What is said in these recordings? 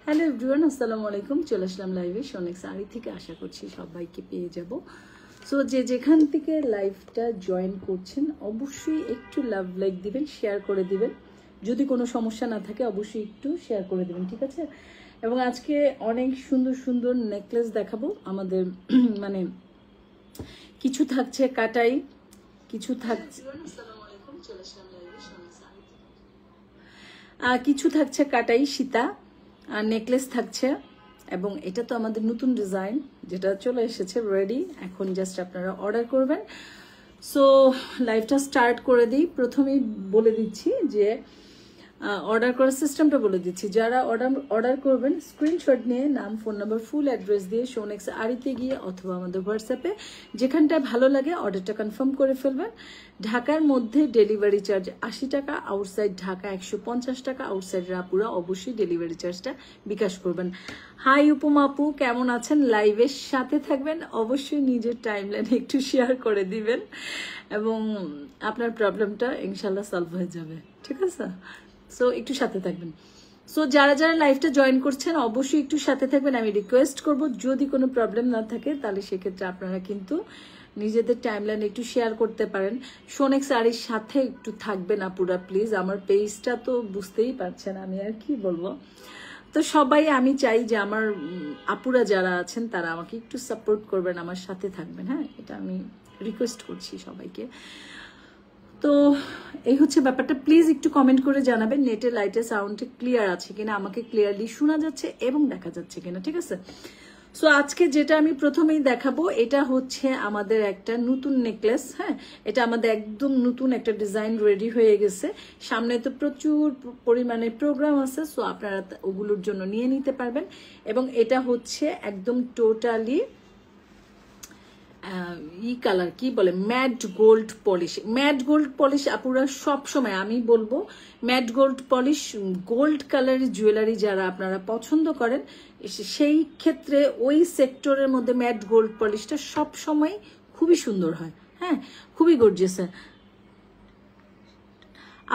Hello everyone, আসসালামু আলাইকুম। চলে আসলাম লাইভে সোনেক শাড়ি থেকে। আশা করছি সবাইকে পেয়ে যাব। সো যে যেখান থেকে লাইভটা জয়েন করছেন অবশ্যই একটু লাভ লাইক দিবেন, শেয়ার করে দিবেন। যদি কোনো সমস্যা না থাকে অবশ্যই একটু শেয়ার করে দিবেন, ঠিক আছে? এবং আজকে অনেক সুন্দর সুন্দর নেকলেস দেখাবো আমাদের মানে কিছু থাকছে কাটাই, কিছু থাকছে কিছু থাকছে কাটাই সীতা আর নেকলেস থাকছে। এবং এটা তো আমাদের নতুন ডিজাইন যেটা চলে এসেছে রেডি, এখন জাস্ট আপনারা অর্ডার করবেন। সো লাইভটা স্টার্ট করে দিই। প্রথমেই বলে দিচ্ছি যে অর্ডার করার সিস্টেমটা বলে দিচ্ছি। যারা অর্ডার করবেন স্ক্রিনশট নিয়ে নাম, ফোন নাম্বার, ফুল অ্যাড্রেস দিয়ে শোনেক্স আড়িতে গিয়ে অথবা আমাদের হোয়াটসঅ্যাপে যেখানটায় ভালো লাগে অর্ডারটা কনফার্ম করে ফেলবেন। ঢাকার মধ্যে ডেলিভারি চার্জ 80 টাকা, আউটসাইড ঢাকা 150 টাকা। আউটসাইড রাপুরা অবশ্যই ডেলিভারি চার্জটা বিকাশ করবেন। হাই উপমা আপু, কেমন আছেন? লাইভের সাথে থাকবেন, অবশ্যই নিজের টাইমলাইনে একটু শেয়ার করে দিবেন এবং আপনার প্রবলেমটা ইনশাল্লাহ সলভ হয়ে যাবে, ঠিক আছে? সো একটু সাথে থাকবেন। সো যারা যারা লাইভটা জয়েন করছেন অবশ্যই একটু সাথে থাকবেন। আমি রিকোয়েস্ট করব যদি কোনো প্রবলেম না থাকে তাহলে সেক্ষেত্রে আপনারা কিন্তু নিজেদের টাইমলাইন একটু শেয়ার করতে পারেন। সোনেক শাড়ির সাথে একটু থাকবেন আপুরা প্লিজ। আমার পেজটা তো বুঝতেই পারছেন, আমি আর কি বলবো। তো সবাই আমি চাই যে আমার আপুরা যারা আছেন তারা আমাকে একটু সাপোর্ট করবেন, আমার সাথে থাকবেন। হ্যাঁ, এটা আমি রিকোয়েস্ট করছি সবাইকে। তো এই হচ্ছে ব্যাপারটা। প্লিজ একটু কমেন্ট করে জানাবেন নেটে লাইটে সাউন্ডে ক্লিয়ার আছে কিনা, আমাকে ক্লিয়ারলি শোনা যাচ্ছে এবং দেখা যাচ্ছে কিনা, ঠিক আছে? সো আজকে যেটা আমি প্রথমেই দেখাবো এটা হচ্ছে আমাদের একটা নতুন নেকলেস। হ্যাঁ, এটা আমাদের একদম নতুন একটা ডিজাইন রেডি হয়ে গেছে। সামনে তো প্রচুর পরিমাণে প্রোগ্রাম আছে, সো আপনারা ওগুলোর জন্য নিয়ে নিতে পারবেন। এবং এটা হচ্ছে একদম টোটালি কালার কি বলে, mat gold polish. Mat gold polish আপুরা সবসময় আমি বলবো ম্যাট গোল্ড পলিশ, গোল্ড কালারের জুয়েলারি যারা আপনারা পছন্দ করেন সেই ক্ষেত্রে ওই সেক্টরের মধ্যে ম্যাট গোল্ড পলিশটা সবসময় খুবই সুন্দর হয়। হ্যাঁ, খুবই গর্জিয়াস হয়।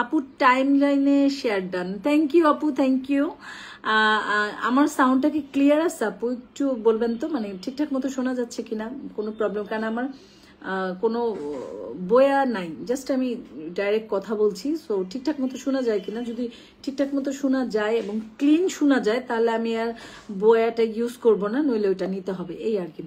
আপু টাইম লাইনে শেয়ার ডান, থ্যাংক ইউ আপু, থ্যাংক ইউ। আমার সাউন্ডটা কি ক্লিয়ার আছে আপু? একটু বলবেন তো, মানে ঠিকঠাক মতো শোনা যাচ্ছে কিনা, কোনো প্রবলেম? কারণ আমার কোনো বয়া নাই, জাস্ট আমি ডাইরেক্ট কথা বলছি। সো ঠিকঠাক মতো শোনা যায় কিনা, যদি ঠিকঠাক মতো শোনা যায় এবং ক্লিন শোনা যায় তাহলে আমি আর বয়াটা ইউজ করব না, নইলে ওইটা নিতে হবে, এই আর কি।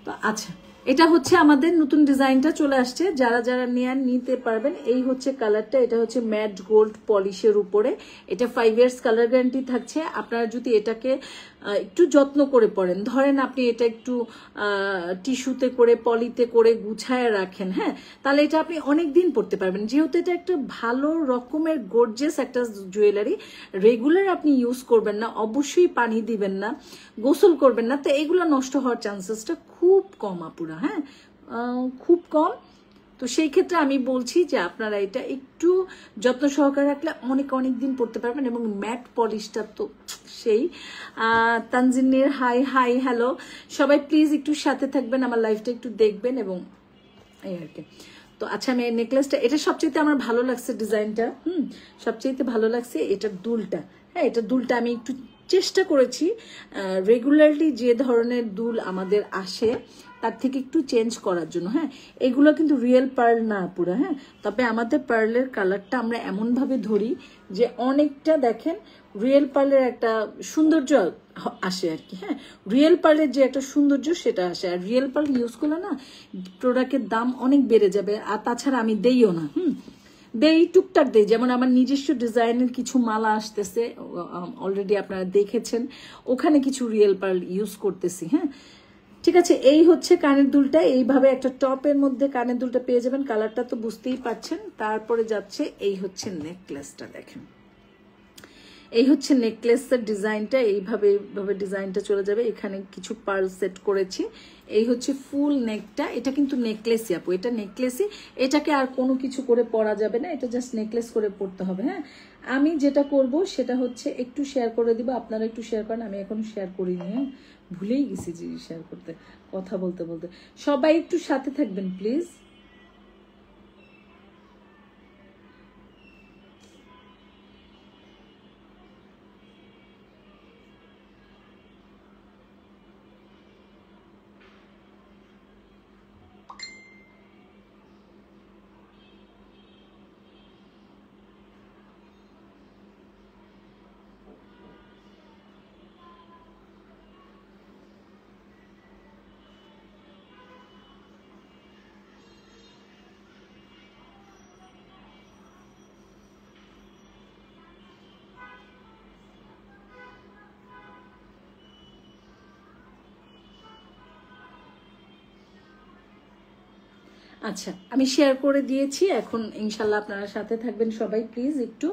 তো আচ্ছা, এটা হচ্ছে আমাদের নতুন ডিজাইনটা চলে আসছে, যারা যারা নিতে পারবেন। এই হচ্ছে কালারটা, এটা হচ্ছে ম্যাট গোল্ড পলিশের উপরে। এটা 5 ইয়ার্স কালার গ্যারান্টি থাকছে। আপনারা যদি এটাকে একটু যত্ন করে পরেন, ধরেন আপনি এটা একটু টিস্যুতে করে পলিতে করে গুছায় রাখেন, হ্যাঁ, তাহলে এটা আপনি অনেক দিন পরতে পারবেন। যেহেতু এটা একটা ভালো রকমের গর্জিয়াস একটা জুয়েলারি, রেগুলার আপনি ইউজ করবেন না, অবশ্যই পানি দিবেন না, গোসল করবেন না, তো এগুলো নষ্ট হওয়ার চান্সেসটা খুব কম আপুরা। হ্যাঁ, খুব কম। তো সেই ক্ষেত্রে আমি বলছি যে আপনারা এটা একটু যত্ন সহকারে রাখলে অনেক অনেক দিন পড়তে পারবেন। এবং ম্যাট পলিশটা তো সেই। তানজিনের হাই হাই হ্যালো, সবাই প্লিজ একটু সাথে থাকবেন, আমার লাইফটা একটু দেখবেন এবং এই আর কি। তো আচ্ছা, আমি এই নেকলেসটা, এটা সবচেয়ে আমার ভালো লাগছে ডিজাইনটা। সবচেয়ে ভালো লাগছে এটার দুলটা। হ্যাঁ, এটা দুলটা আমি একটু চেষ্টা করেছি রেগুলারলি যে ধরনের দুল আমাদের আসে তার থেকে একটু চেঞ্জ করার জন্য। হ্যাঁ, এগুলো কিন্তু রিয়েল পার্ল না পুরো। হ্যাঁ, তবে আমাদের পার্লের কালারটা আমরা এমনভাবে ধরি যে অনেকটা দেখেন রিয়েল পার্লের একটা সৌন্দর্য আসে আর কি। হ্যাঁ, রিয়েল পার্লের যে একটা সৌন্দর্য সেটা আসে। আর রিয়েল পার্ল ইউজ করলে না প্রোডাক্টের দাম অনেক বেড়ে যাবে। আর তাছাড়া আমি দেইও না, দেই টুকটাক দেই। যেমন আমার নিজস্ব ডিজাইনের কিছু মালা আসতেছে, অলরেডি আপনারা দেখেছেন, ওখানে কিছু রিয়েল পার্ল ইউজ করতেছি। হ্যাঁ, ঠিক আছে। এই হচ্ছে কানের দুলটা, এইভাবে একটা টপের মধ্যে কানের দুলটা পেয়ে যাবেন। কালারটা তো বুঝতেই পারছেন। তারপরে যাচ্ছে এই হচ্ছে নেকলেসটা, দেখেন এই হচ্ছে নেকলেসের ডিজাইনটা। এইভাবে ডিজাইনটা চলে যাবে। এখানে কিছু পার্ল সেট করেছি। এই হচ্ছে ফুল নেকটা। এটা কিন্তু নেকলেসই আপু, এটা নেকলেসই। এটাকে আর কোনো কিছু করে পরা যাবে না, এটা জাস্ট নেকলেস করে পরতে হবে। হ্যাঁ, আমি যেটা করব সেটা হচ্ছে একটু শেয়ার করে দিব, আপনারা একটু শেয়ার করেন। আমি এখনো শেয়ার করিনি, হ্যাঁ, ভুলেই গেছি যে শেয়ার করতে, কথা বলতে বলতে। সবাই একটু সাথে থাকবেন প্লিজ। আচ্ছা, আমি শেয়ার করে দিয়েছি। এখন ইনশাল্লাহ আপনারা সাথে থাকবেন সবাই প্লিজ একটু।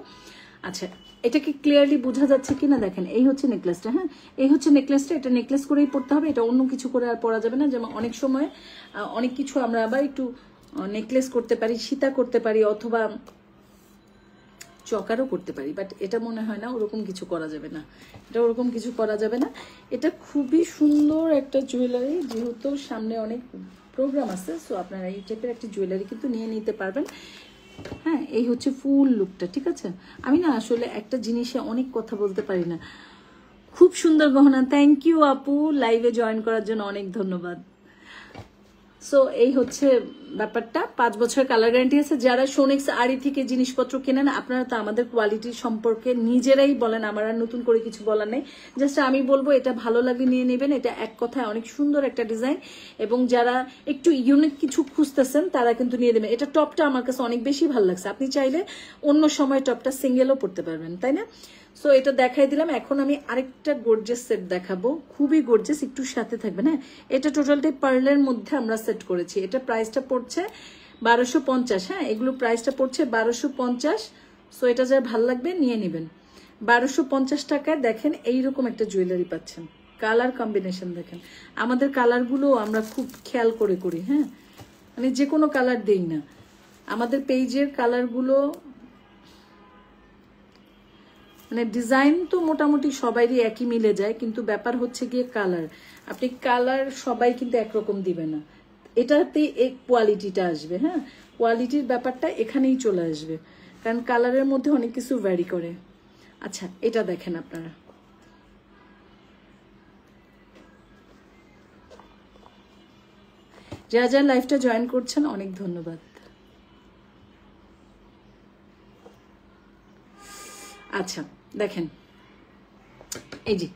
আচ্ছা, এটা কি ক্লিয়ারলি বোঝা যাচ্ছে কিনা দেখেন। এই হচ্ছে নেকলেসটা। হ্যাঁ, এই হচ্ছে নেকলেসটা। এটা নেকলেস করেই পড়তে হবে, এটা অন্য কিছু করে আর পরা যাবে না। যেমন অনেক সময় অনেক কিছু আমরা আবার একটু নেকলেস করতে পারি, সীতা করতে পারি, অথবা চকারও করতে পারি, বাট এটা মনে হয় না ওরকম কিছু করা যাবে না। এটা ওরকম কিছু করা যাবে না। এটা খুবই সুন্দর একটা জুয়েলারি, যেহেতু সামনে অনেক প্রোগ্রাম আছে, সো আপনারা এই টাইপের একটা জুয়েলারি কিন্তু নিয়ে নিতে পারবেন। হ্যাঁ, এই হচ্ছে ফুল লুকটা, ঠিক আছে। আমি না আসলে একটা জিনিসে অনেক কথা বলতে পারি না। খুব সুন্দর গহনা। থ্যাংক ইউ আপু, লাইভে জয়েন করার জন্য অনেক ধন্যবাদ। সো এই হচ্ছে ব্যাপারটা। 5 বছরের কালার গ্যারান্টি আছে। যারা সোনেক্স আড়ি থেকে জিনিসপত্র কেনেন, আপনারা তো আমাদের কোয়ালিটি সম্পর্কে নিজেরাই বলেন, আমার আর নতুন করে কিছু বলার নেই। জাস্ট আমি বলবো এটা ভালো লাগলে নিয়ে নেবেন। এটা এক কথায় অনেক সুন্দর একটা ডিজাইন, এবং যারা একটু ইউনিক কিছু খুঁজতেছেন তারা কিন্তু নিয়ে দেবেন। এটা টপটা আমার কাছে অনেক বেশি ভালো লাগছে। আপনি চাইলে অন্য সময় টপটা সিঙ্গেলও পড়তে পারবেন, তাই না? সো এটা দেখাই দিলাম। এখন আমি আরেকটা গর্জেস সেট দেখাবো, খুবই গর্জেস, একটু সাথে থাকবেন। হ্যাঁ, এটা টোটালটাই পার্লের মধ্যে আমরা সেট করেছি। এটা প্রাইসটা পড়ছে 1250। হ্যাঁ, এগুলো প্রাইসটা পড়ছে 1250। সো এটা যা ভালো লাগবে নিয়ে নেবেন। 1250 টাকায় দেখেন এইরকম একটা জুয়েলারি পাচ্ছেন। কালার কম্বিনেশন দেখেন। আমাদের কালারগুলো আমরা খুব খেয়াল করে করি। হ্যাঁ, মানে যে কোনো কালার দেই না। আমাদের পেজের কালারগুলো মানে ডিজাইন তো মোটামুটি সবারই একই মিলে যায়, কিন্তু ব্যাপার হচ্ছে গিয়ে কালার। আপনি কালার সবাই কিন্তু একরকম দিবে না, এটাতে এক কোয়ালিটিটা আসবে। হ্যাঁ, কোয়ালিটির ব্যাপারটা এখানেই চলে আসবে, কারণ কালারের মধ্যে অনেক কিছু ভ্যারি করে। আচ্ছা, এটা দেখেন আপনারা, যারা যারা লাইভটা জয়েন করছেন অনেক ধন্যবাদ। আচ্ছা দেখেন, এই যে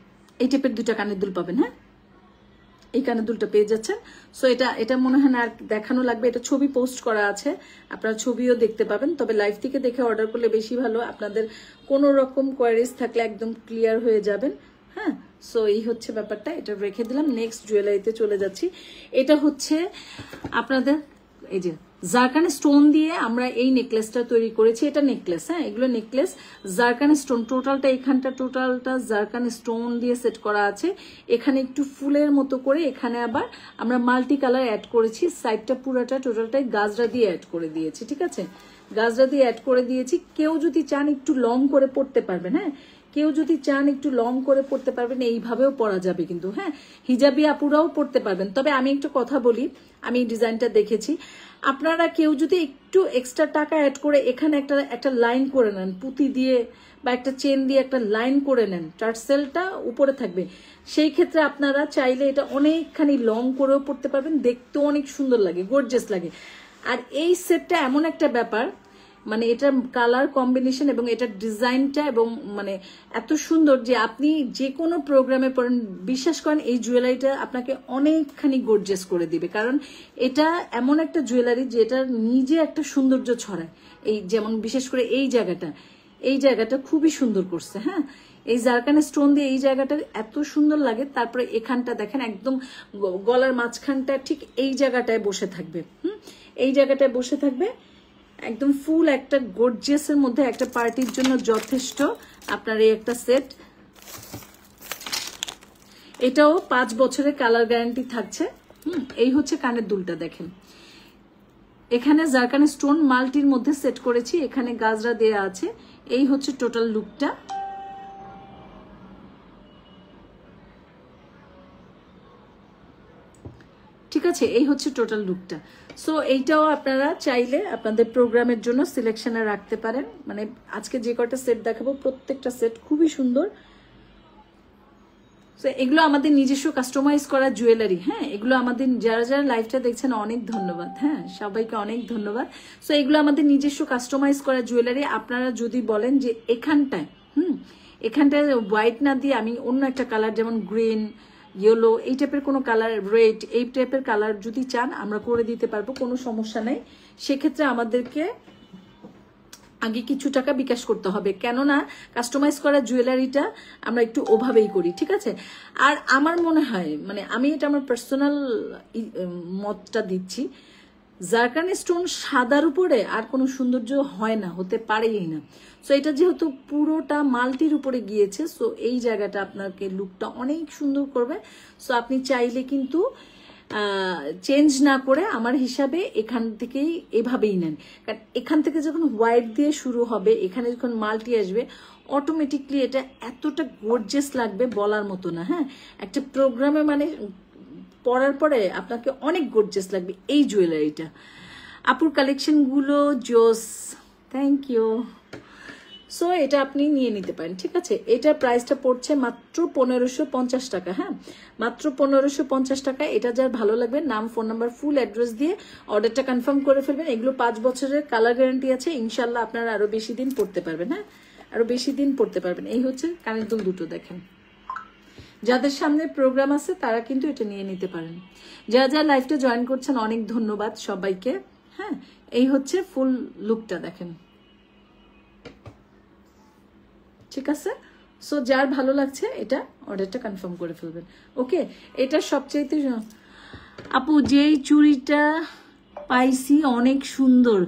এই টাইপের 2টা কানের দুল পাবেন। হ্যাঁ, এই কানের দুলটা পেয়ে যাচ্ছেন। সো এটা মনে হয় না আর দেখানো লাগবে, এটা ছবি পোস্ট করা আছে, আপনারা ছবিও দেখতে পাবেন। তবে লাইভ থেকে দেখে অর্ডার করলে বেশি ভালো, আপনাদের কোনো রকম কোয়ারিজ থাকলে একদম ক্লিয়ার হয়ে যাবেন। হ্যাঁ, সো এই হচ্ছে ব্যাপারটা। এটা রেখে দিলাম। নেক্সট জুয়েলারিতে চলে যাচ্ছি। এটা হচ্ছে আপনাদের এই যে জারকান স্টোন দিয়ে আমরা এই নেকলেসটা তৈরি করেছি। এটা নেকলেস, হ্যাঁ, এগুলো নেকলেস জারকান স্টোন। টোটালটা এখানটা টোটালটা জারকান স্টোন দিয়ে সেট করা আছে। এখানে একটু ফুলের মতো করে, এখানে আবার আমরা মাল্টি কালার অ্যাড করেছি। সাইডটা পুরাটা টোটালটাই গাজরা দিয়ে অ্যাড করে দিয়েছি, ঠিক আছে, গাজরা দিয়ে অ্যাড করে দিয়েছি। কেউ যদি চান একটু লং করে পড়তে পারবেন। হ্যাঁ, কেউ যদি চান একটু লং করে পড়তে পারবেন, এইভাবেও পরা যাবে কিন্তু, হ্যাঁ, হিজাবি আপুরাও পড়তে পারবেন। তবে আমি একটু কথা বলি, আমি ডিজাইনটা দেখেছি, আপনারা কেউ যদি একটু এক্সট্রা টাকা অ্যাড করে এখানে একটা লাইন করে নেন, পুঁতি দিয়ে বা একটা চেন দিয়ে একটা লাইন করে নেন, টার্সেলটা উপরে থাকবে, সেই ক্ষেত্রে আপনারা চাইলে এটা অনেকখানি লং করেও পড়তে পারবেন, দেখতেও অনেক সুন্দর লাগে, গর্জিয়াস লাগে। আর এই সেটটা এমন একটা ব্যাপার, মানে এটার কালার কম্বিনেশন এবং এটার ডিজাইনটা এবং মানে এত সুন্দর যে আপনি যে কোনো প্রোগ্রামে পড়েন, বিশ্বাস করেন এই জুয়েলারিটা আপনাকে অনেকখানি গর্জিয়াস করে দিবে। কারণ এটা এমন একটা জুয়েলারি যেটা নিজে একটা সৌন্দর্য ছড়ায়। এই যেমন বিশেষ করে এই জায়গাটা খুবই সুন্দর করছে, হ্যাঁ, এই জারকান স্টোন দিয়ে এই জায়গাটা এত সুন্দর লাগে। তারপরে এখানটা দেখেন একদম গলার মাঝখানটা ঠিক এই জায়গাটায় বসে থাকবে, এই জায়গাটায় বসে থাকবে, একদম ফুল একটা গর্জিয়াসের মধ্যে একটা পার্টির জন্য যথেষ্ট আপনার এই একটা সেট। এটাও 5 বছরের কালার গ্যারান্টি থাকছে। এই হচ্ছে কানের দুলটা, দেখেন এখানে জারকান স্টোন মাল্টির মধ্যে সেট করেছি, এখানে গাজরা দেয়া আছে। এই হচ্ছে টোটাল লুকটা। ঠিক আছে, এই হচ্ছে টোটাল লুকটা। সো এইটাও আপনারা চাইলে আপনাদের প্রোগ্রামের জন্য সিলেকশনে রাখতে পারেন। মানে আজকে যে কটা সেট দেখাবো প্রত্যেকটা সেট খুবই সুন্দর। সো এগুলো আমাদের নিজস্ব কাস্টমাইজ করা জুয়েলারি, হ্যাঁ, এগুলো আমাদের যারা লাইভটা দেখছেন অনেক ধন্যবাদ, হ্যাঁ, সবাইকে অনেক ধন্যবাদ। সো এগুলো আমাদের নিজস্ব কাস্টমাইজ করা জুয়েলারি। আপনারা যদি বলেন যে এখানটায় হোয়াইট না দিয়ে আমি অন্য একটা কালার, যেমন গ্রিন, ইয়েলো, এই টাইপের কোনো কালার, রেড, এই টাইপের কালার যদি চান আমরা করে দিতে পারবো, কোনো সমস্যা নেই। সেক্ষেত্রে আমাদেরকে আগে কিছু টাকা বিকাশ করতে হবে, কেননা কাস্টমাইজ করা জুয়েলারিটা আমরা একটু ওভাবেই করি, ঠিক আছে। আর আমার মনে হয়, মানে আমি এটা আমার পার্সোনাল মতটা দিচ্ছি, জারকান স্টোন সাদার উপরে আর কোনো সৌন্দর্য হয় না, হতে পারেই না। সো এটা যেহেতু পুরোটা মাল্টির উপরে গিয়েছে, সো এই জায়গাটা আপনাকে লুকটা অনেক সুন্দর করবে। সো আপনি চাইলে কিন্তু চেঞ্জ না করে আমার হিসাবে এখান থেকেই এভাবেই নেন। কারণ এখান থেকে যখন হোয়াইট দিয়ে শুরু হবে, এখানে যখন মাল্টি আসবে, অটোমেটিকলি এটা এতটা গর্জিয়াস লাগবে বলার মতো না, হ্যাঁ। একটা প্রোগ্রামে মানে পরার পরে আপনাকে অনেক গর্জিয়াস লাগবে এই জুয়েলারিটা। আপুর কালেকশনগুলো জোস, থ্যাংক ইউ। সো এটা আপনি নিয়ে নিতে পারেন, ঠিক আছে। এটার প্রাইসটা পড়ছে মাত্র 1550 টাকা, হ্যাঁ, মাত্র 1550 টাকা। এটা যার ভালো লাগবে নাম, ফোন নাম্বার, ফুল অ্যাড্রেস দিয়ে অর্ডারটা কনফার্ম করে ফেলবেন। এগুলো 5 বছরের কালার গ্যারান্টি আছে, ইনশাল্লাহ আপনারা আরো বেশি দিন পড়তে পারবেন, হ্যাঁ, আরো বেশি দিন পড়তে পারবেন। এই হচ্ছে কানের দুল দুটো, দেখেন। যাদের সামনে প্রোগ্রাম আছে তারা কিন্তু এটা নিয়ে নিতে পারেন। যারা লাইভটা জয়েন করছেন অনেক ধন্যবাদ সবাইকে, হ্যাঁ। এই হচ্ছে ফুল লুকটা, দেখেন, ঠিক আছে। সো যার ভালো লাগছে এটা অর্ডারটা কনফার্ম করে ফেলবেন, ওকে। এটা সবচেয়ে আপু যেই চুড়িটা পাইছি অনেক সুন্দর,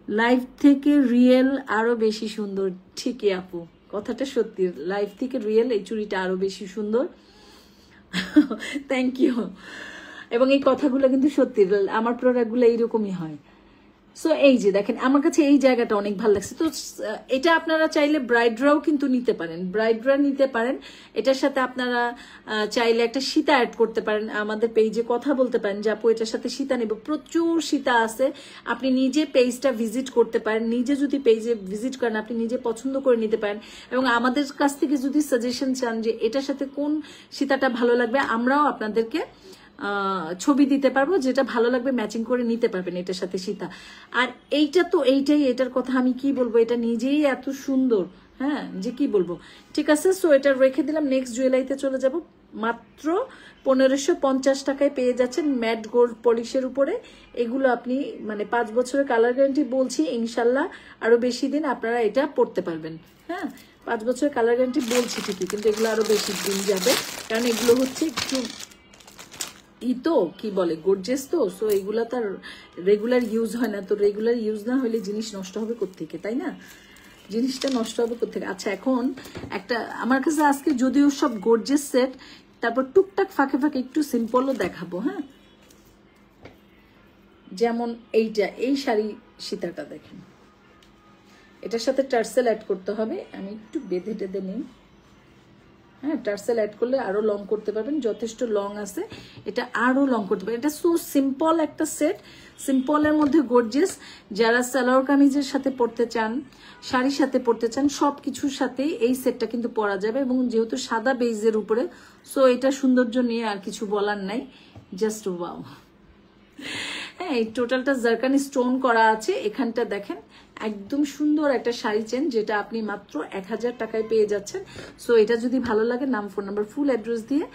লাইভ থেকে রিয়েল আরো বেশি সুন্দর। ঠিকই আপু, কথাটা সত্যি, লাইভ থেকে রিয়েল এই চুড়িটা আরো বেশি সুন্দর। Thank you. এবং এই কথাগুলো কিন্তু সত্যি, আমার প্রোডাক্টগুলো এইরকমই হয়। সো এই যে দেখেন, আমার কাছে এই জায়গাটা অনেক ভালো লাগছে। তো এটা আপনারা চাইলে ব্রাইডরাও কিন্তু নিতে পারেন, ব্রাইডরা নিতে পারেন। এটার সাথে আপনারা চাইলে একটা সীতা অ্যাড করতে পারেন, আমাদের পেজে কথা বলতে পারেন যে আপু এটার সাথে সীতা নেব। প্রচুর সীতা আছে, আপনি নিজে পেজটা ভিজিট করতে পারেন। নিজে যদি পেজে ভিজিট করেন আপনি নিজে পছন্দ করে নিতে পারেন। এবং আমাদের কাছ থেকে যদি সাজেশন চান যে এটার সাথে কোন সীতাটা ভালো লাগবে, আমরাও আপনাদেরকে ছবি দিতে পারবো, যেটা ভালো লাগবে ম্যাচিং করে নিতে পারবেন এটার সাথে সীতা। আর এইটা তো এইটাই, এটার কথা আমি কি বলবো, এটা নিজেই এত সুন্দর, হ্যাঁ, যে কি বলবো। ঠিক আছে, সো এটা রেখে দিলাম। নেক্সট জুয়েলারিতে চলে যাব। মাত্র 1550 টাকায় পেয়ে যাচ্ছেন ম্যাট গোল্ড পলিশের উপরে। এগুলো আপনি মানে 5 বছরের কালার গ্যারান্টি বলছি, ইনশাল্লাহ আরো বেশি দিন আপনারা এটা পড়তে পারবেন, হ্যাঁ। 5 বছরের কালার গ্যারান্টি বলছি ঠিকই, কিন্তু এগুলো আরো বেশি দিন যাবে, কারণ এগুলো হচ্ছে একটু তো কি বলে গর্জিয়াস, তো সো এগুলা তার রেগুলার ইউজ হয় না। তো রেগুলার ইউজ না হলে জিনিস নষ্ট হবে কোত্থেকে, তাই না? জিনিসটা নষ্ট হবে কোত্থেকে। আচ্ছা, এখন একটা আমার কাছে আজকে যদিও সব গর্জিয়াস সেট, তারপর টুকটাক ফাঁকে ফাঁকে একটু সিম্পলও দেখাবো, হ্যাঁ। যেমন এইটা, এই শাড়ি সীতাটা দেখেন, এটার সাথে টার্সেল অ্যাড করতে হবে, আমি একটু বেঁধে টেঁধে নিই। হ্যাঁ, টার্সেল অ্যাড করলে আরো লং করতে পারবেন, যথেষ্ট লং আছে, এটা আরো লং করতে পারবেন। এটা সো সিম্পল একটা সেট, সিম্পলের মধ্যে গর্জিয়াস। যারা সালোয়ার কামিজের সাথে পরতে চান, শাড়ির সাথে পরতে চান, সবকিছুর সাথে এই সেটটা কিন্তু পরা যাবে। এবং যেহেতু সাদা বেইজের উপরে, সো এটা সৌন্দর্য নিয়ে আর কিছু বলার নাই, জাস্ট ওয়াও। হ্যাঁ, এই টোটালটা জারকানি স্টোন করা আছে। এখানটা দেখেন একদম সুন্দর একটা শাড়ি চেন, যেটা আপনি মাত্র 1000 টাকায় পেয়ে যাচ্ছেন। সো এটা যদি ভালো লাগে, নাম, ফোন নাম্বার, ফুল অ্যাড্রেস দিয়ে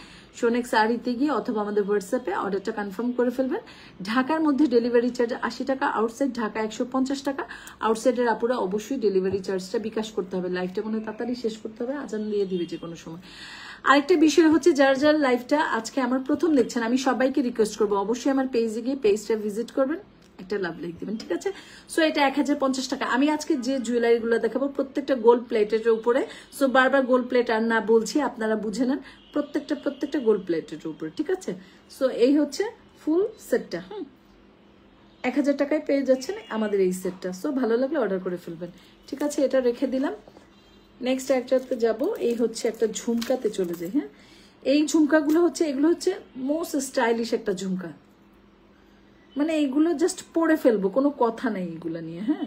সোনেক্স শাড়িতে গিয়ে অথবা আমাদের হোয়াটসঅ্যাপে অর্ডারটা কনফার্ম করে ফেলবেন। ঢাকার মধ্যে ডেলিভারি চার্জ 80 টাকা, আউটসাইড ঢাকা 150 টাকা। আউটসাইডের আপুরা অবশ্যই ডেলিভারি চার্জটা বিকাশ করতে হবে। লাইফটা মনে হয় তাড়াতাড়ি শেষ করতে হবে, আজান দিয়ে দিবে যে কোনো সময়। আরেকটা বিষয় হচ্ছে, যার যার লাইফটা আজকে আমার প্রথম দেখছেন, আমি সবাইকে রিকোয়েস্ট করবো অবশ্যই আমার পেজে গিয়ে পেজটা ভিজিট করবেন, একটা লাভ লাইক দিবেন, ঠিক আছে? সো এটা 1050 টাকা। আমি আজকে যে জুয়েলারি গুলো দেখাবো প্রত্যেকটা গোল্ড প্লেটের উপরে। সো বারবার গোল্ড প্লেট আর না বলছি, আপনারা বুঝে নেন, প্রত্যেকটা গোল্ড প্লেটের উপরে, ঠিক আছে? সো এই হচ্ছে ফুল সেটটা। 1000 টাকায় পেয়ে যাচ্ছেন আমাদের এই সেটটা। সো ভালো লাগলে অর্ডার করে ফেলবেন, ঠিক আছে? এটা রেখে দিলাম। নেক্সট একটাতে যাব, এই হচ্ছে একটা ঝুমকাতে চলে যাই। হ্যাঁ, এই ঝুমকাগুলো হচ্ছে, এগুলো হচ্ছে মোস্ট স্টাইলিশ একটা ঝুমকা, মানে এইগুলো জাস্ট পরে ফেলবো, কোনো কথা নেই এগুলো নিয়ে। হ্যাঁ,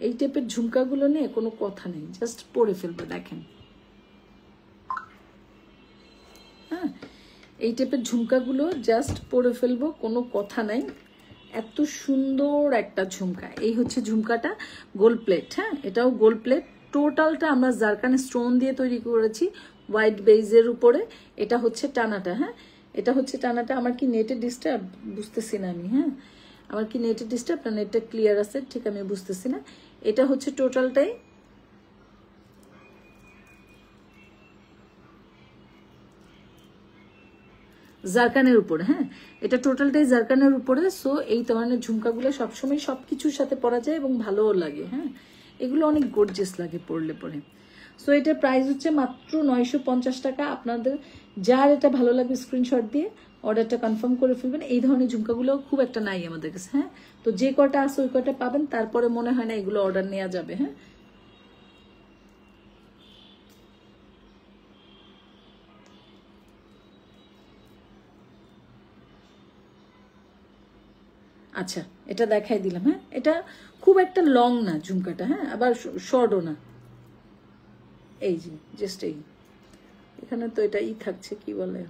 এই টাইপের ঝুমকাগুলো নিয়ে কোনো কথা নেই, জাস্ট পরে ফেলবো। দেখেন, হ্যাঁ, এই টাইপের ঝুমকাগুলো জাস্ট পরে ফেলবো, কোনো কথা নাই। এত সুন্দর একটা ঝুমকা। এই হচ্ছে ঝুমকাটা, গোল্ড প্লেট। হ্যাঁ, এটাও গোল্ড প্লেট। টোটালটা আমরা জারকান স্টোন দিয়ে তৈরি করেছি, হোয়াইট বেইজের উপরে। এটা হচ্ছে টানাটা। হ্যাঁ, এটা হচ্ছে টানাটা। আমার কি নেটে ডিস্টার্ব বুঝতেছি না আমি। হ্যাঁ, আমার কি নেটে ডিস্টার্ব না নেটটা ক্লিয়ার আছে? ঠিক, আমি বুঝতেছি না। এটা হচ্ছে টোটালটাই জারকানের উপরে। হ্যাঁ, এটা টোটালটাই জারকানের উপরে। সো এই ধরনের ঝুমকাগুলো সবসময় সবকিছুর সাথে পরা যায় এবং ভালোও লাগে। হ্যাঁ, এগুলো অনেক গর্জিয়াস লাগে পরলে পরে। সো এটার প্রাইস হচ্ছে মাত্র 950 টাকা। আপনাদের যার এটা ভালো লাগবে স্ক্রিনশট দিয়ে অর্ডারটা কনফার্ম করে ফেলবেন। এই ধরনের ঝুমকাগুলো খুব একটা নাই আমাদের কাছে। হ্যাঁ, তো যে কটা আছে ওই কটা পাবেন, তারপরে মনে হয় না এগুলো অর্ডার নেওয়া যাবে। হ্যাঁ, আচ্ছা, এটা দেখাই দিলাম। হ্যাঁ, এটা খুব একটা লং না ঝুমকাটা। হ্যাঁ, আবার শর্টও না। এই যে জাস্ট এই এখানে তো এটা থাকছে, কি বলে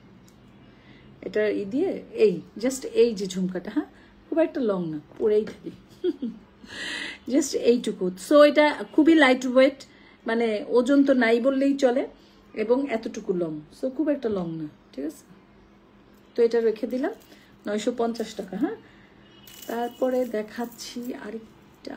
এটা দিয়ে, এই জাস্ট এই যে ঝুমকাটা। হ্যাঁ, খুব একটা লং না, পরেই থাকি জাস্ট এইটুকু। সো এটা খুবই লাইট ওয়েট, মানে ওজন তো নাই বললেই চলে, এবং এতটুকু লং। সো খুব একটা লং না, ঠিক আছে? তো এটা রেখে দিলাম 950 টাকা। হ্যাঁ, তারপরে দেখাচ্ছি আরেকটা।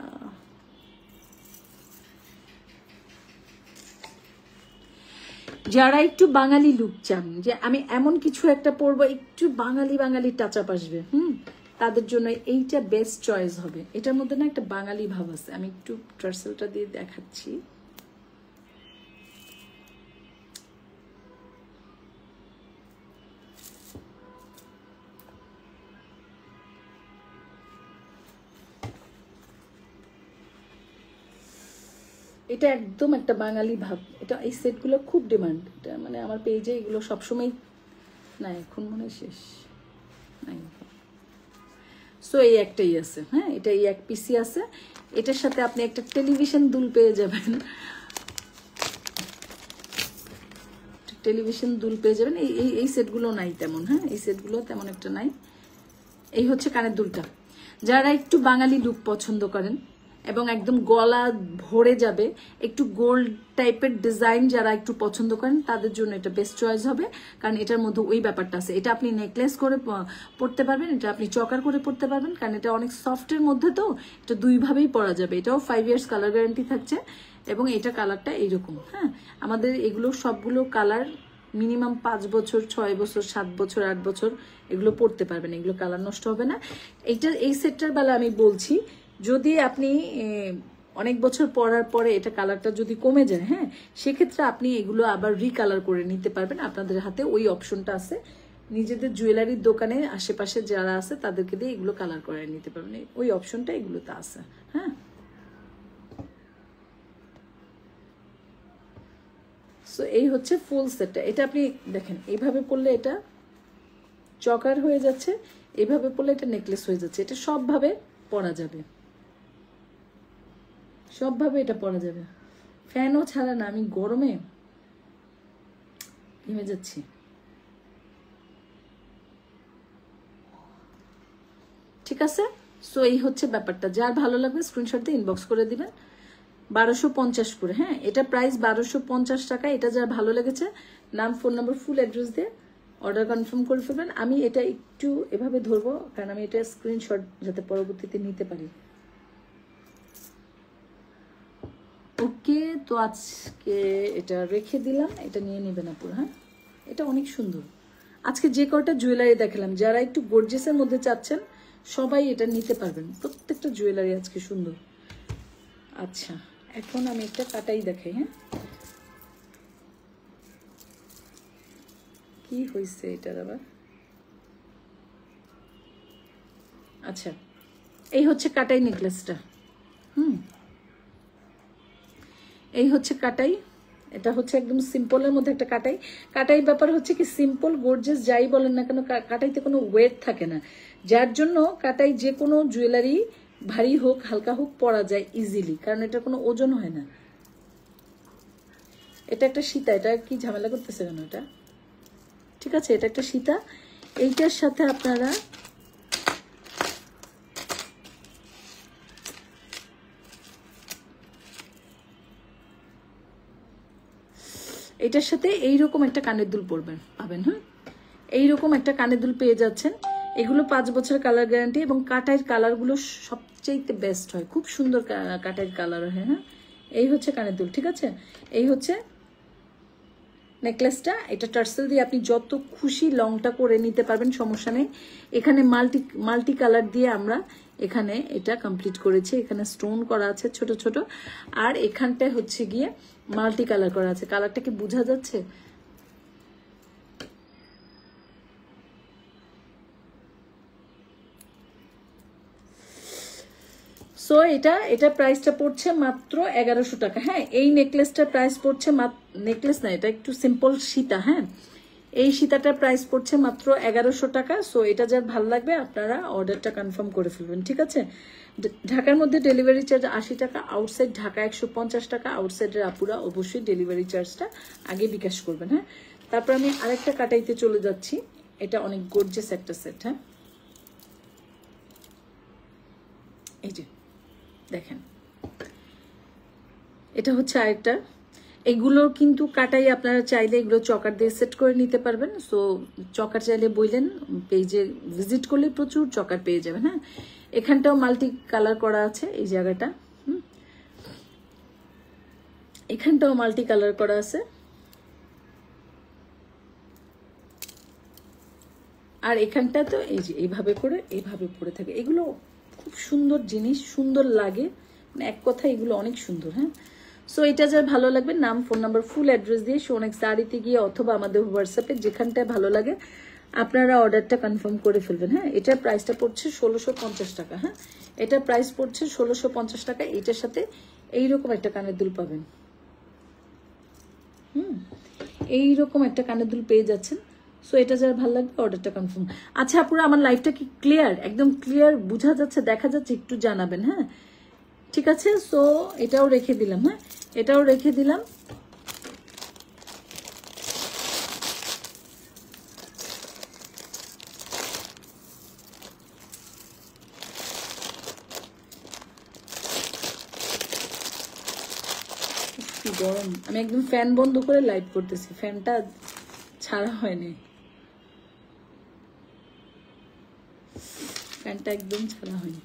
যারা একটু বাঙালি লুক চান, যে আমি এমন কিছু একটা পরবো একটু বাঙালি টাচ আপ আসবে, তাদের জন্য এইটা বেস্ট চয়েস হবে। এটার মধ্যে না একটা বাঙালি ভাব আছে। আমি একটু টার্সেলটা দিয়ে দেখাচ্ছি। এটা একদম একটা বাঙালি ভাব। এটা এই সেটগুলো খুব ডিমান্ড। এটা মানে আমার পেজে এগুলো সবসময়, না এখন মনে হয় শেষ নাই। সো এই একটাই আছে। হ্যাঁ, এটা এই এক পিসি আছে। এটার সাথে আপনি একটা টেলিভিশন দুল পেয়ে যাবেন, টেলিভিশন দুল পেয়ে যাবেন। এই সেটগুলো নাই তেমন। হ্যাঁ, এই সেটগুলো তেমন একটা নাই। এই হচ্ছে কানের দুলটা। যারা একটু বাঙালি লুক পছন্দ করেন এবং একদম গলা ভরে যাবে, একটু গোল্ড টাইপের ডিজাইন যারা একটু পছন্দ করেন, তাদের জন্য এটা বেস্ট চয়েস হবে। কারণ এটার মধ্যে ওই ব্যাপারটা আছে। এটা আপনি নেকলেস করে পরতে পারবেন, এটা আপনি চকার করে পরতে পারবেন, কারণ এটা অনেক সফটের মধ্যে, তো এটা দুইভাবেই পরা যাবে। এটাও 5 ইয়ার্স কালার গ্যারান্টি থাকছে, এবং এটা কালারটা এইরকম। হ্যাঁ, আমাদের এগুলো সবগুলো কালার মিনিমাম 5 বছর, 6 বছর, 7 বছর, 8 বছর এগুলো পড়তে পারবেন, এগুলো কালার নষ্ট হবে না। এই সেটটার বেলা আমি বলছি, যদি আপনি অনেক বছর পরার পরে এটা কালারটা যদি কমে যায়, হ্যাঁ, সেক্ষেত্রে আপনি এগুলো আবার রিকালার করে নিতে পারবেন। আপনাদের হাতে ওই অপশনটা আছে। নিজেদের জুয়েলারির দোকানে আশেপাশে যারা আছে তাদেরকে দিয়ে এগুলো কালার করে নিতে পারবেন, ওই অপশনটা এগুলোতে আছে। হ্যাঁ, সো এই হচ্ছে ফুল সেটটা। এটা আপনি দেখেন এইভাবে পরলে এটা চকার হয়ে যাচ্ছে, এইভাবে পরলে এটা নেকলেস হয়ে যাচ্ছে। এটা সবভাবে পরা যাবে, সবভাবে এটা পরা যাবে। ফ্যানও ছাড়া না, আমি গরমে ঘেমে যাচ্ছি। ঠিক আছে, সো এই হচ্ছে ব্যাপারটা। যার ভালো লাগবে স্ক্রিনশট দিয়ে ইনবক্স করে দিবেন। 1250 করে, হ্যাঁ এটা প্রাইস 1250 টাকা। এটা যার ভালো লেগেছে নাম, ফোন নাম্বার, ফুল অ্যাড্রেস দিয়ে অর্ডার কনফার্ম করে ফেলবেন। আমি এটা একটু এভাবে ধরবো কারণ আমি এটা স্ক্রিনশট যাতে পরবর্তীতে নিতে পারি। ওকে, তো আজকে এটা রেখে দিলাম, এটা নিয়ে নেবেন আপুর। হ্যাঁ এটা অনেক সুন্দর। আজকে যে কয়টা জুয়েলারি দেখালাম, যারা একটু গর্জিয়াসের মধ্যে চাচ্ছেন সবাই এটা নিতে পারবেন। প্রত্যেকটা জুয়েলারি আজকে সুন্দর। আচ্ছা, এখন আমি একটা কাটাই দেখাই। হ্যাঁ কি হয়েছে এটার আবার? আচ্ছা, এই হচ্ছে কাটাই নেকলেসটা। এই হচ্ছে কাটাই। এটা হচ্ছে একদম সিম্পলের মধ্যে একটা কাটাই। কাটাই ব্যাপার হচ্ছে কি, সিম্পল গর্জিয়াস যাই বলেন না কেন, কাটাইতে কোনো ওয়েট থাকে না, যার জন্য কাটাই যে কোনো জুয়েলারি ভারী হোক হালকা হোক পরা যায় ইজিলি, কারণ এটা কোনো ওজন হয় না। এটা একটা সীতা, এটা কি ঝামেলা করতেছে কেন? এটা ঠিক আছে, এটা একটা সীতা। এইটার সাথে আপনারা এটার সাথে এইরকম একটা কানের দুল পরবেন, পাবেন। হ্যাঁ এইরকম একটা কানের দুল পেয়ে যাচ্ছেন। এগুলো 5 বছর কালার গ্যারান্টি এবং কাটাইয়ের কালারগুলো সবচেয়ে বেস্ট হয়, খুব সুন্দর কাটাইয়ের কালার হয়। হ্যাঁ এই হচ্ছে কানের দুল। ঠিক আছে, এই হচ্ছে নেকলেসটা। এটা টার্সেল দিয়ে আপনি যত খুশি লংটা করে নিতে পারবেন, সমস্যা নেই। এখানে মাল্টি কালার দিয়ে আমরা এখানে এটা কমপ্লিট করেছি। এখানে স্টোন করা আছে ছোট ছোট, আর এখানটায় হচ্ছে গিয়ে মাল্টি কালার করা আছে। কালারটা কি বোঝা যাচ্ছে? সো এটা প্রাইসটা পড়ছে মাত্র 1100 টাকা। হ্যাঁ এই নেকলেসটার প্রাইস পড়ছে, নেকলেস না এটা একটু সিম্পল সীতা। হ্যাঁ এই সীতাটার প্রাইস পড়ছে মাত্র 1100 টাকা। সো এটা যার ভালো লাগবে আপনারা অর্ডারটা কনফার্ম করে ফেলবেন। ঠিক আছে, ঢাকার মধ্যে ডেলিভারি চার্জ 80 টাকা, আউটসাইড ঢাকা 150 টাকা। আউটসাইডের আপুরা অবশ্যই ডেলিভারি চার্জটা আগে বিকাশ করবেন। হ্যাঁ তারপর আমি আরেকটা কাটাইতে চলে যাচ্ছি। এটা অনেক গর্জিয়াস একটা সেট। হ্যাঁ এই যে দেখেন, এটা হচ্ছে আরেকটা। এগুলো কিন্তু কাটাই আপনারা চাইলে এগুলো চকার দিয়ে সেট করে নিতে পারবেন। সো চকার চাইলে বললেন, পেজে ভিজিট করলে প্রচুর চকার পেয়ে যাবেন। হ্যাঁ এখানটাও মাল্টি কালার করা আছে, এই জায়গাটা এখানটাও মাল্টি কালার করা আছে। আর এখানটা তো এই যে এইভাবে পরে থাকে। এগুলো খুব সুন্দর জিনিস, সুন্দর লাগে, মানে এক কথা এগুলো অনেক সুন্দর। হ্যাঁ সো এটা যার ভালো লাগবে নাম, ফোন নাম্বার, ফুল অ্যাড্রেস দিয়ে সোনেক শাড়িতে গিয়ে অথবা আমাদের হোয়াটসঅ্যাপে যেখানটায় ভালো লাগে আপনারা অর্ডারটা কনফার্ম করে ফেলবেন। হ্যাঁ এটার প্রাইসটা পড়ছে 1650 টাকা। হ্যাঁ এটার প্রাইস পড়ছে 1650 টাকা। এটার সাথে এইরকম একটা কানের দুল পাবেন। এইরকম একটা কানের দুল পেয়ে যাচ্ছেন। সো এটা যার ভালো লাগবে অর্ডারটা কনফার্ম। আচ্ছা আপুরা, আমার লাইফটা কি ক্লিয়ার? একদম ক্লিয়ার বোঝা যাচ্ছে, দেখা যাচ্ছে? একটু জানাবেন। হ্যাঁ ঠিক আছে, সো এটাও রেখে দিলাম। হ্যাঁ এটাও রেখে দিলাম। কি গরম, আমি একদম ফ্যান বন্ধ করে লাইভ করতেছি, ফ্যানটা ছাড়া হয়নি, ফ্যানটা একদম ছাড়া হয়নি।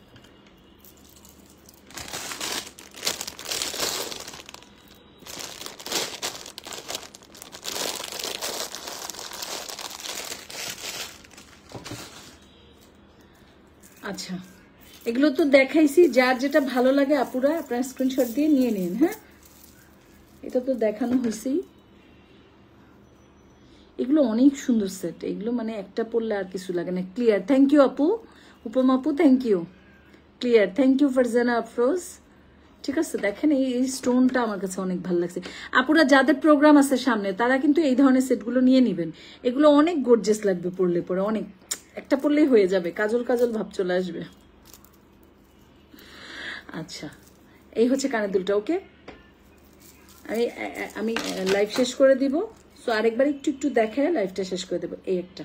আচ্ছা এগুলো তো দেখাইছি, যার যেটা ভালো লাগে আপুরা আপনারা স্ক্রিনশট দিয়ে নিয়ে নিন। হ্যাঁ এটা তো দেখানো হয়েছেই। এগুলো অনেক সুন্দর সেট, এগুলো মানে একটা পরলে আর কিছু লাগে না। ক্লিয়ার, থ্যাংক ইউ আপু, উপমা আপু, thank you. Clear, thank you Farzana Afroz, ঠিক আছে, দেখেন এই স্টোনটা আমার কাছে অনেক ভালো লাগছে। আপুরা যাদের প্রোগ্রাম আছে সামনে তারা কিন্তু এই ধরনের সেটগুলো নিয়ে নেবেন, এগুলো অনেক গর্জিয়াস লাগবে পরলে, পরে অনেক, একটা পরলেই হয়ে যাবে, কাজল কাজল ভাব চলে আসবে। আচ্ছা, এই হচ্ছে কানের দুলটা। ওকে, আমি আমি লাইভ শেষ করে দিব। সো আরেকবার একটু একটু দেখে লাইভটা শেষ করে দেবো। এই একটা,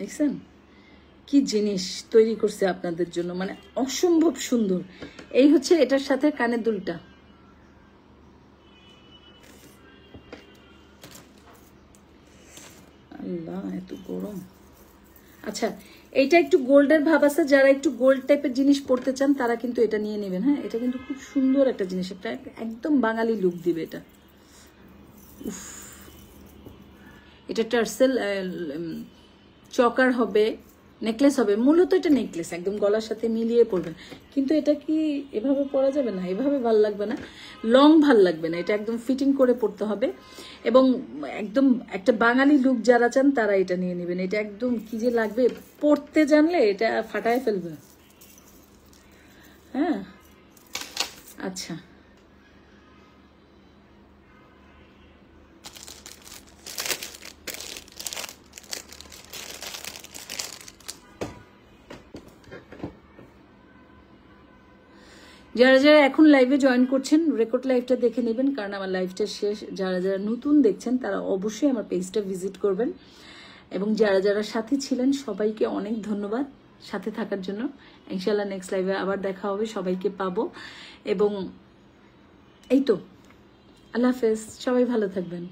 দেখছেন কি জিনিস তৈরি করছে আপনাদের জন্য, মানে অসম্ভব সুন্দর। এই হচ্ছে এটার সাথে কানের দুলটা। আল্লাহ, এত গরম। আচ্ছা, এইটা একটু গোল্ডের ভাব আছে, যারা একটু গোল্ড টাইপের জিনিস পড়তে চান তারা কিন্তু এটা নিয়ে নেবেন। হ্যাঁ, এটা কিন্তু খুব সুন্দর একটা জিনিস, এটা একদম বাঙালি লুক দিবে এটা। উফ, এটা টার্সেল চকার হবে, নেকলেস হবে, মূলত এটা নেকলেস, একদম গলার সাথে মিলিয়ে পরবেন। কিন্তু এটা কি এভাবে পরা যাবে না, এভাবে ভাল লাগবে না, লং ভাল লাগবে না, এটা একদম ফিটিং করে পরতে হবে। এবং একদম একটা বাঙালি লুক যারা চান তারা এটা নিয়ে নেবেন। এটা একদম কি যে লাগবে, পরতে জানলে এটা ফাটায় ফেলবে। হ্যাঁ, আচ্ছা, যারা যারা এখন লাইভে জয়েন করছেন রেকর্ড লাইভটা দেখে নেবেন, কারণ আমার লাইভটা শেষ। যারা যারা নতুন দেখছেন তারা অবশ্যই আমার পেজটা ভিজিট করবেন। এবং যারা যারা সাথে ছিলেন সবাইকে অনেক ধন্যবাদ সাথে থাকার জন্য। ইনশাল্লাহ নেক্সট লাইভে আবার দেখা হবে, সবাইকে পাবো। এবং এই তো, আল্লাহ হাফেজ, সবাই ভালো থাকবেন।